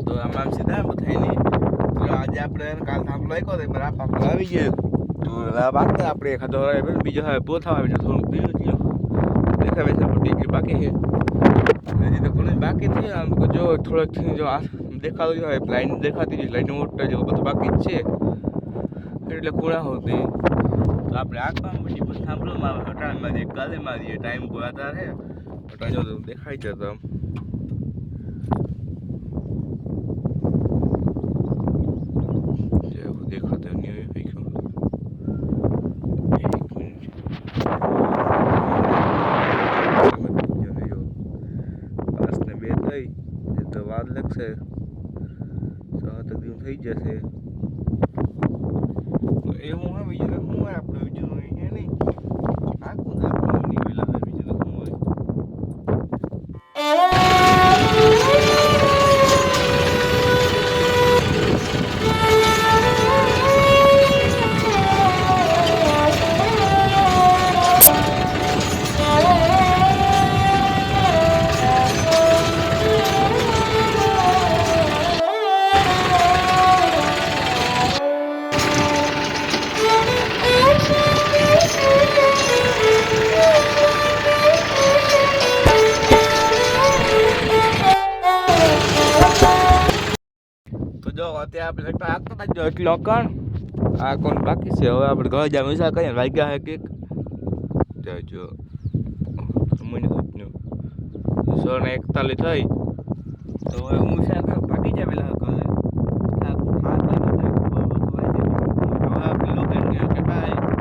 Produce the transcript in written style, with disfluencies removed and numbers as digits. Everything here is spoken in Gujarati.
તો આમ સીધા થાય નહીં. તો આજે આપણે કાલ થાંભલો આવ્યો તો બરાબર આપણે આવી ગયો. તો વાત આપણે એખાદો બીજો હવે પોથા આવે છે થોડુંક પીવું થયું દેખાવે છે ટીકી બાકી છે હજી તો ઘણું બાકી થયું. આમ જો થોડોક જો દેખાતો જ હોય લાઈન દેખાતી જ લાઈન મોટા જેવું બધું બાકી જ છે એટલે ખૂણા હોતી. તો આપણે આ કામ પછી પણ થાંભલોમાં હટાણમાં જઈએ ગાલેમાં જઈએ ટાઈમ કોઈ આધાર છે હટાણ જો દેખાઈ જતો આમ દેખાતો નહીં તો વાર લાગશે 7 દિવસ થઈ જશે. એવું હોય બીજું શું હોય આપણે બીજું હોય છે નહીં આખું આપણું નહીં પેલા બીજું તો શું હોય. જો અત્યારે આપણે જો એટલો કણ આ કોણ બાકી છે. હવે આપણે ઘર જા વિચાર કરીએ વાગ્યા હે કેક જો મને સૂચનું 6:41 થઈ તો હવે હું છે ભાગી જાય પેલા ઘરે હવે આપણે લોકો કે ભાઈ